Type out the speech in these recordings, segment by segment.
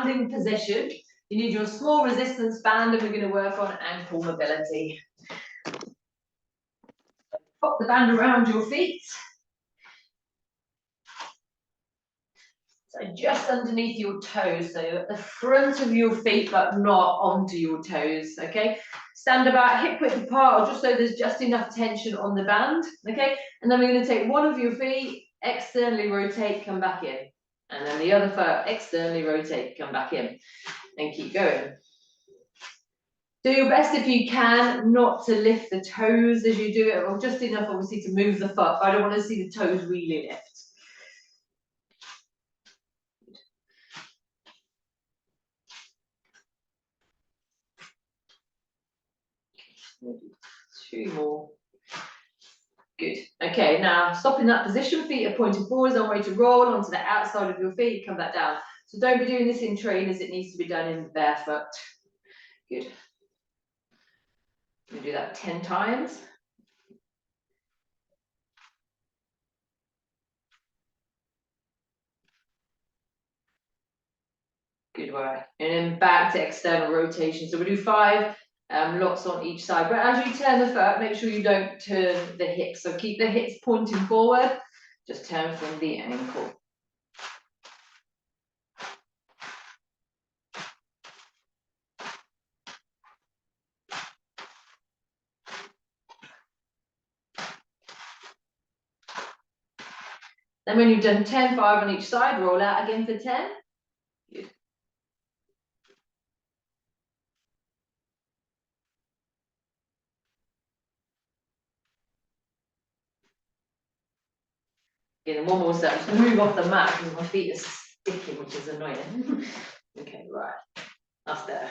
standing position. You need your small resistance band, and we're going to work on ankle mobility. Pop the band around your feet. So just underneath your toes, so at the front of your feet, but not onto your toes, okay? Stand about hip width apart, or just so there's just enough tension on the band, okay? And then we're going to take one of your feet, externally rotate, come back in. And then the other foot, externally rotate, come back in. And keep going. Do your best if you can not to lift the toes as you do it, or just enough obviously to move the foot. I don't want to see the toes really lift. Two more. Good. Okay, now stop in that position, feet are pointing forwards, on way to roll onto the outside of your feet, come back down. So don't be doing this in trainers, it needs to be done in barefoot. Good. You do that 10 times. Good work. And then back to external rotation. So we do 5 lots on each side. But as you turn the foot, make sure you don't turn the hips. So keep the hips pointing forward. Just turn from the ankle. Then when you've done 10, 5 on each side, roll out again for 10. Good. Again, one more set. I'm just going to move off the mat because my feet are sticking, which is annoying. Okay, right. That's there.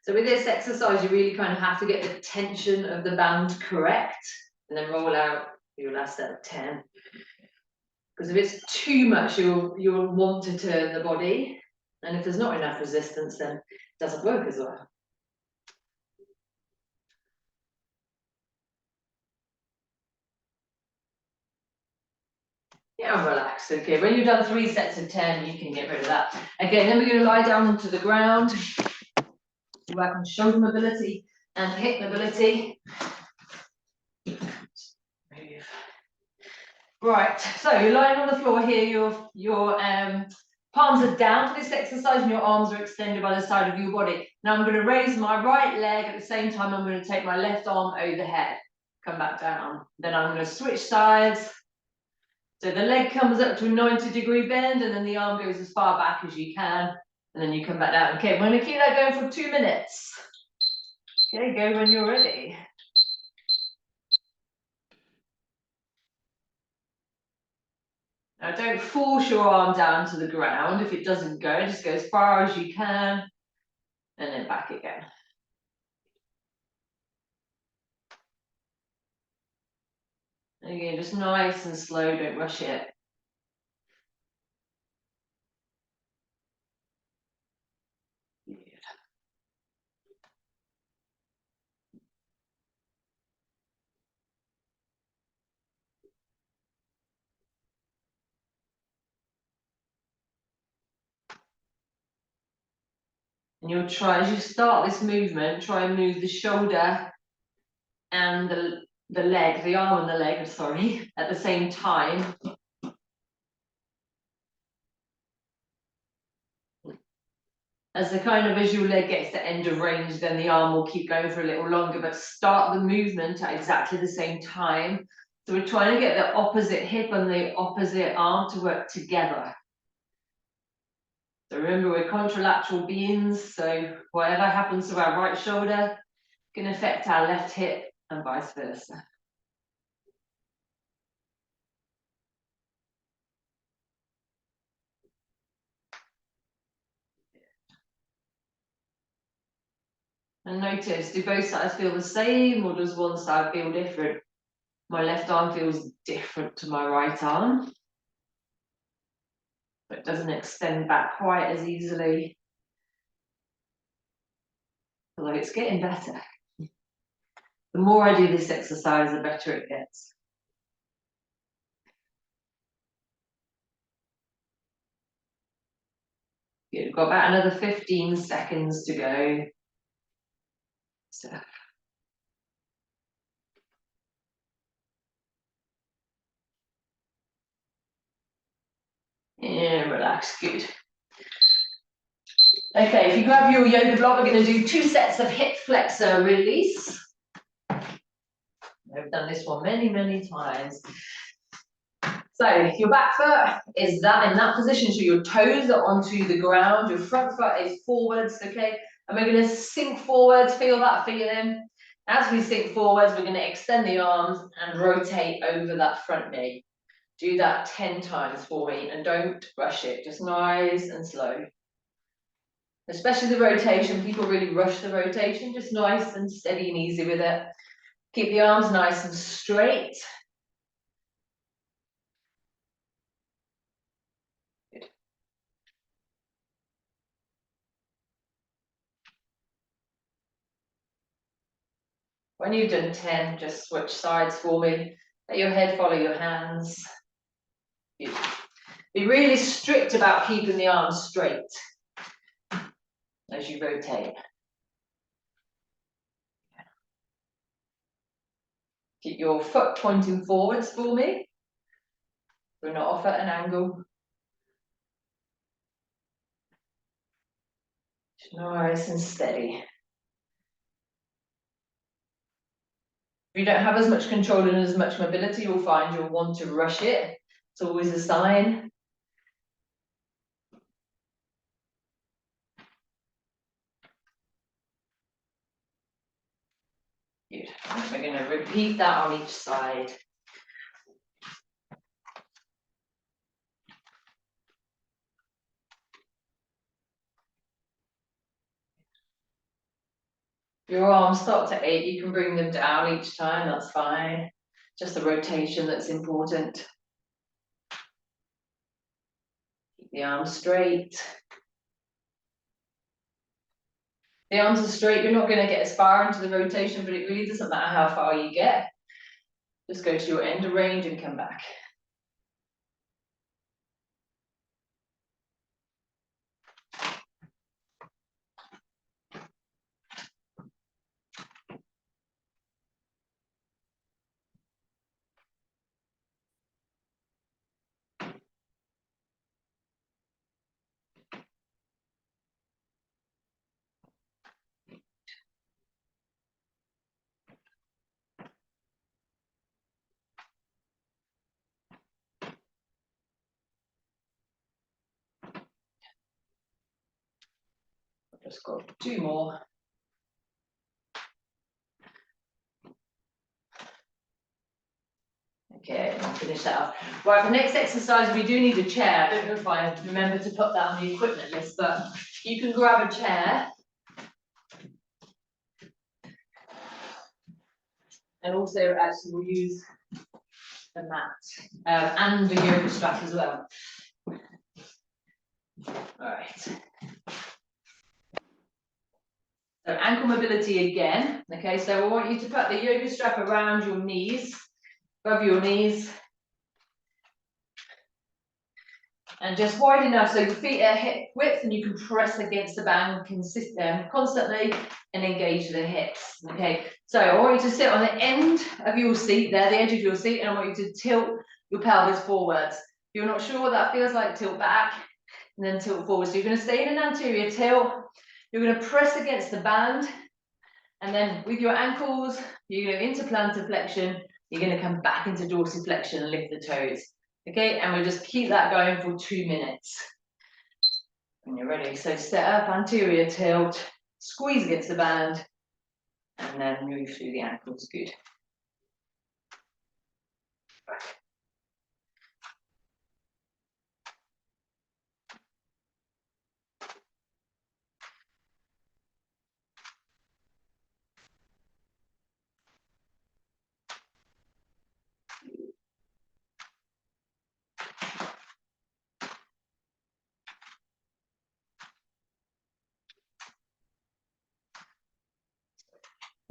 So with this exercise, you really kind of have to get the tension of the band correct, and then roll out your last set of 10. Because if it's too much, you'll want to turn the body, and if there's not enough resistance, then it doesn't work as well. Yeah, and relax. Okay, when you've done 3 sets of 10, you can get rid of that. Okay, then we're going to lie down onto the ground. Work on shoulder mobility and hip mobility. Move. Right, so you're lying on the floor here, your palms are down for this exercise and your arms are extended by the side of your body. Now I'm going to raise my right leg, at the same time I'm going to take my left arm overhead, come back down. Then I'm going to switch sides. So the leg comes up to a 90-degree bend and then the arm goes as far back as you can, and then you come back down. Okay, we're going to keep that going for 2 minutes. Okay, go when you're ready. Now don't force your arm down to the ground. If it doesn't go, just go as far as you can and then back again. And again, just nice and slow, don't rush it. And you'll try, as you start this movement, try and move the shoulder and the leg, the arm and the leg, sorry, at the same time. As your leg gets to end of range, then the arm will keep going for a little longer, but start the movement at exactly the same time. So we're trying to get the opposite hip and the opposite arm to work together. So remember, we're contralateral beings, so whatever happens to our right shoulder can affect our left hip and vice versa. And notice, do both sides feel the same or does one side feel different? My left arm feels different to my right arm, but it doesn't extend back quite as easily. Although it's getting better. The more I do this exercise, the better it gets. Good, we've got about another 15 seconds to go. So. And relax, good. Okay, if you grab your yoga block, we're going to do 2 sets of hip flexor release. I've done this one many, many times. So your back foot is that in that position, so your toes are onto the ground, your front foot is forwards, okay? And we're going to sink forwards, feel that feeling. As we sink forwards, we're going to extend the arms and rotate over that front knee. Do that 10 times for me and don't rush it, just nice and slow. Especially the rotation, people really rush the rotation, just nice and steady and easy with it. Keep the arms nice and straight. Good. When you've done 10, just switch sides for me. Let your head follow your hands. Good. Be really strict about keeping the arms straight as you rotate. Keep your foot pointing forwards for me. We're not off at an angle. Just nice and steady. If you don't have as much control and as much mobility, you'll find you'll want to rush it. It's always a sign. Good. We're going to repeat that on each side. Your arms start to ache, you can bring them down each time, that's fine. Just the rotation that's important. Keep the arms straight. The arms are straight, you're not going to get as far into the rotation, but it really doesn't matter how far you get. Just go to your end of range and come back. I've just got 2 more. Okay, I'll finish that up. Right, the next exercise, we do need a chair. I don't know if I remember to put that on the equipment list, but you can grab a chair. And also, actually, we'll use the mat and the yoga strap as well. All right. So ankle mobility again. Okay, so I want you to put the yoga strap around your knees, above your knees. And just wide enough so your feet are hip width and you can press against the band constantly and engage the hips. Okay, so I want you to sit on the end of your seat there, the edge of your seat, and I want you to tilt your pelvis forwards. If you're not sure what that feels like, tilt back and then tilt forward. So you're going to stay in an anterior tilt. You're going to press against the band. And then with your ankles, you're going into plantar flexion. You're going to come back into dorsiflexion and lift the toes. Okay, and we'll just keep that going for 2 minutes. When you're ready, so set up, anterior tilt, squeeze against the band, and then move through the ankles. Good.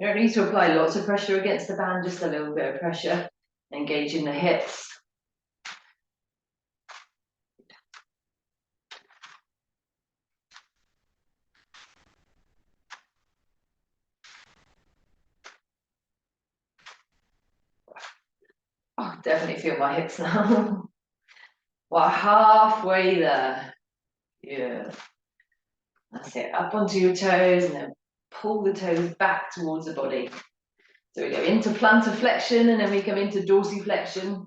You don't need to apply lots of pressure against the band, just a little bit of pressure, engaging the hips. Oh, definitely feel my hips now. Well, halfway there. Yeah. That's it. Up onto your toes and then pull the toes back towards the body. So we go into plantar flexion and then we come into dorsiflexion.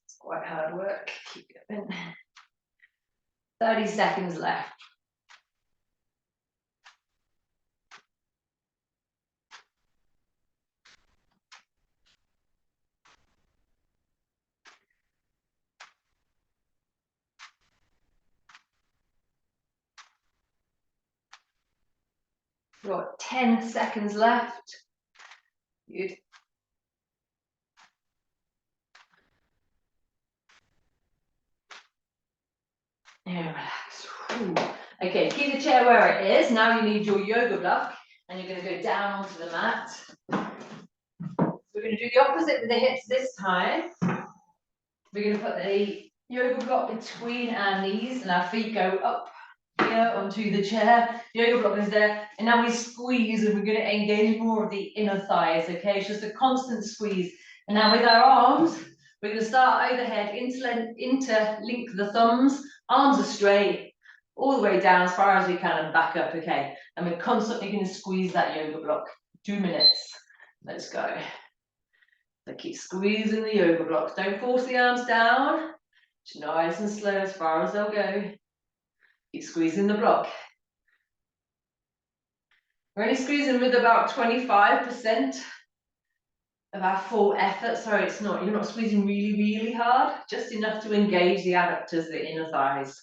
It's quite hard work. Keep going. 30 seconds left. We've got 10 seconds left. Good. And relax. Ooh. Okay, keep the chair where it is. Now you need your yoga block and you're going to go down onto the mat. We're going to do the opposite with the hips this time. We're going to put the yoga block between our knees and our feet go up here onto the chair. Yoga block is there. And now we squeeze and we're going to engage more of the inner thighs, okay? It's just a constant squeeze. And now with our arms, we're going to start overhead, interlink the thumbs, arms are straight, all the way down as far as we can and back up, okay? And we're constantly going to squeeze that yoga block. 2 minutes. Let's go. So keep squeezing the yoga blocks. Don't force the arms down. Just nice and slow as far as they'll go. Keep squeezing the block. We're only squeezing with about 25% of our full effort. Sorry, it's not, you're not squeezing really, really hard, just enough to engage the adductors, the inner thighs.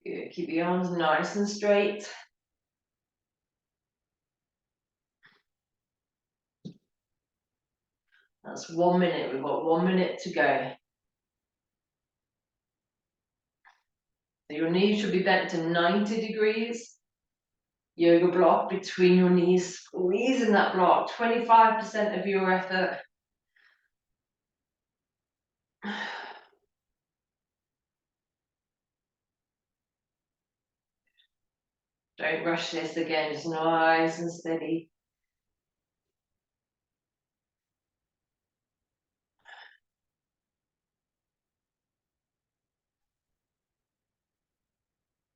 Good. Keep your arms nice and straight. That's 1 minute. We've got 1 minute to go. So your knees should be bent to 90 degrees. Yoga block between your knees, squeezing that block, 25% of your effort. Don't rush this again, just nice and steady.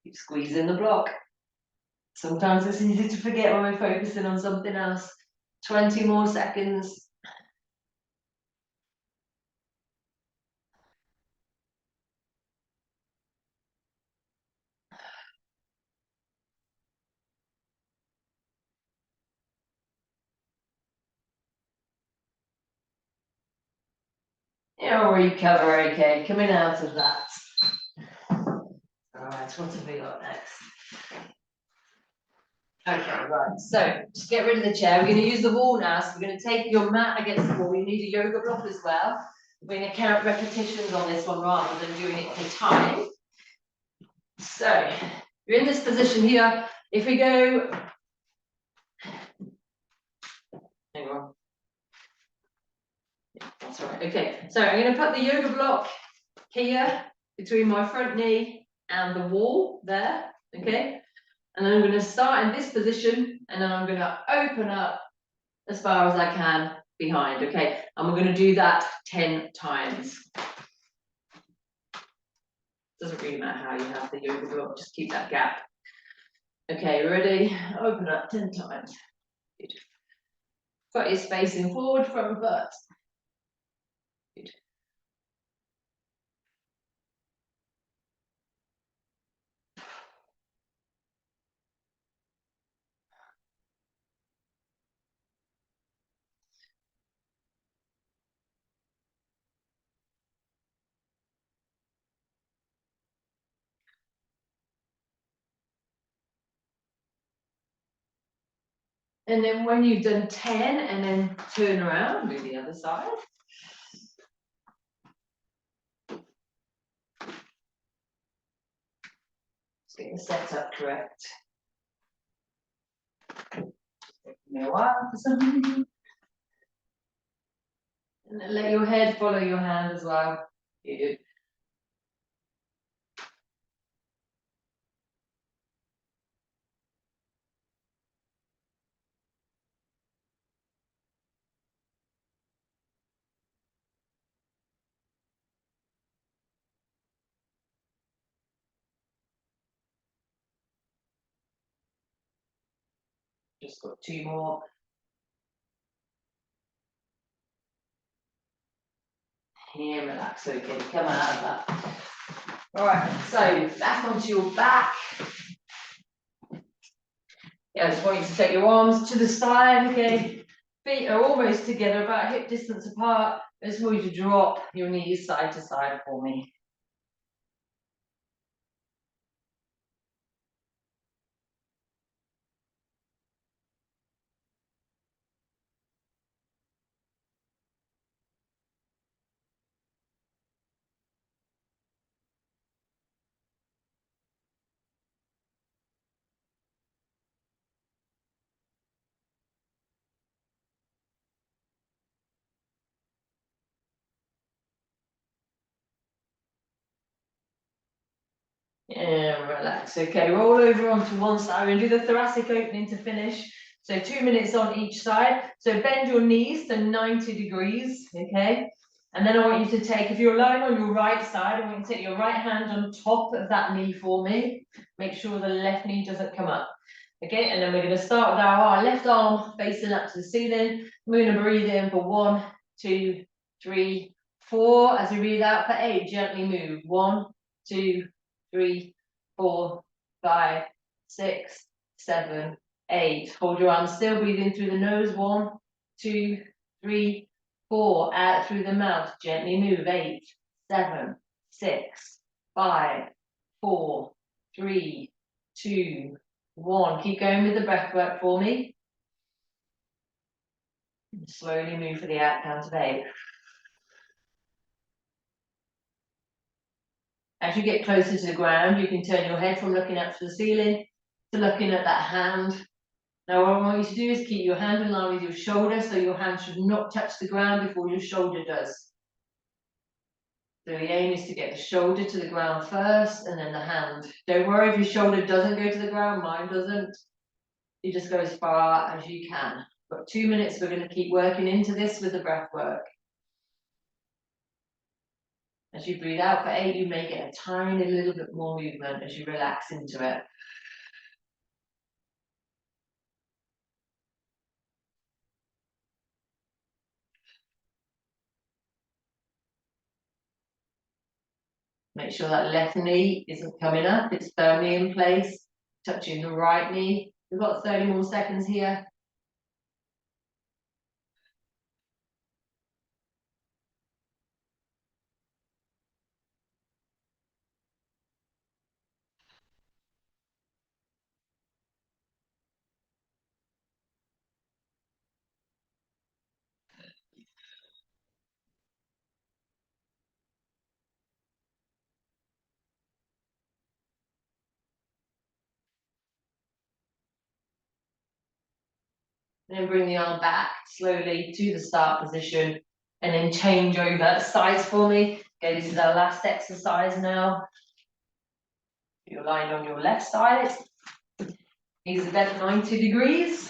Keep squeezing the block. Sometimes it's easy to forget when we're focusing on something else. 20 more seconds. You'll recover, okay, coming out of that. All right, what have we got next? Okay, right, so just get rid of the chair. We're going to use the wall now, so we're going to take your mat against the wall. You need a yoga block as well. We're going to count repetitions on this one rather than doing it for time. So, you're in this position here. If we go, hang on. That's right, okay. So I'm going to put the yoga block here between my front knee and the wall there, okay? And then I'm going to start in this position and then I'm going to open up as far as I can behind, okay? And we're going to do that 10 times. Doesn't really matter how you have the yoga block, just keep that gap. Okay, ready? Open up 10 times. Good. Foot is facing forward, front foot. Good. And then when you've done 10, and then turn around, do the other side. Just getting set up correct. Give me a while for some reason. And then let your head follow your hand as well. Good. Just got 2 more. And relax, okay, come out of that. All right, so back onto your back. Yeah, I just want you to take your arms to the side, okay? Feet are almost together, about hip distance apart. I just want you to drop your knees side to side for me. And relax, okay, roll over onto one side and do the thoracic opening to finish. So 2 minutes on each side. So bend your knees to 90 degrees, okay? And then I want you to take, if you're lying on your right side, I want you to take your right hand on top of that knee for me. Make sure the left knee doesn't come up. Okay, and then we're going to start with our left arm facing up to the ceiling. We're going to breathe in for 1, 2, 3, 4. As we breathe out for 8, gently move. 1, 2, 3, 4, 5, 6, 7, 8. Hold your arms still, breathe in through the nose. 1, 2, 3, 4. Out through the mouth, gently move. 8, 7, 6, 5, 4, 3, 2, 1. Keep going with the breath work for me. Slowly move for the out count of 8. As you get closer to the ground, you can turn your head from looking up to the ceiling to looking at that hand. Now what I want you to do is keep your hand in line with your shoulder, so your hand should not touch the ground before your shoulder does. So the aim is to get the shoulder to the ground first and then the hand. Don't worry if your shoulder doesn't go to the ground, mine doesn't. You just go as far as you can. Got 2 minutes, we're going to keep working into this with the breath work. As you breathe out for 8, you may get a tiny little bit more movement as you relax into it. Make sure that left knee isn't coming up, it's firmly in place, touching the right knee. We've got 30 more seconds here. Then bring the arm back slowly to the start position and then change over sides for me. Okay, this is our last exercise now. You're lying on your left side. Knees are bent 90 degrees.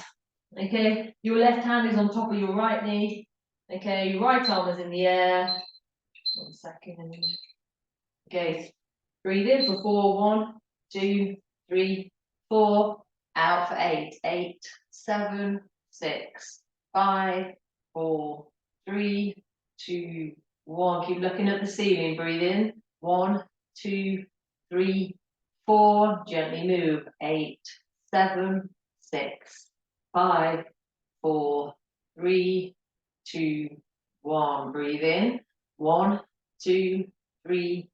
Okay, your left hand is on top of your right knee. Okay, your right arm is in the air. 1 second. Okay, breathe in for 4, 1, 2, 3, 4. Out for 8, 8, 7, 6, 5, 4, 3, 2, 1. Keep looking at the ceiling. Breathe in. 1, 2, 3, 4. Gently move. 8, 7, 6, 5, 4, 3, 2, 1. Breathe in. 1, 2, 3,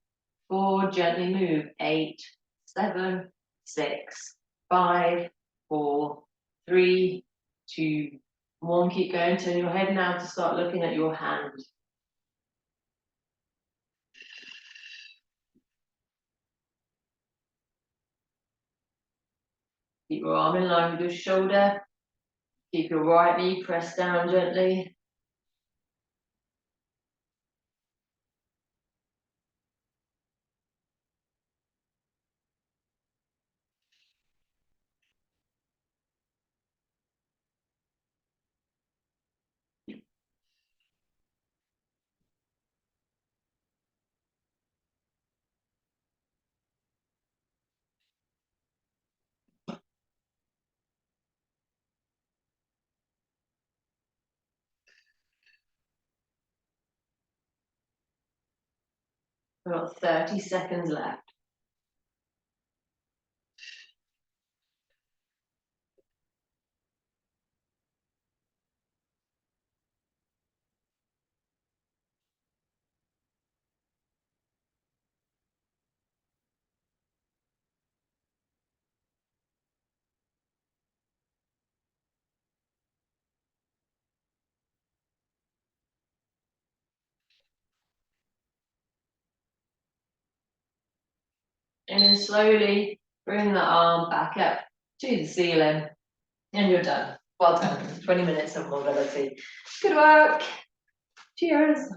4. Gently move. 8, 7, 6, 5, 4, 3, 2, 1, keep going, turn your head now to start looking at your hand. Keep your arm in line with your shoulder. Keep your right knee pressed down gently. We've got 30 seconds left. And then slowly bring the arm back up to the ceiling. And you're done. Well done. 20 minutes of mobility. Good work. Cheers.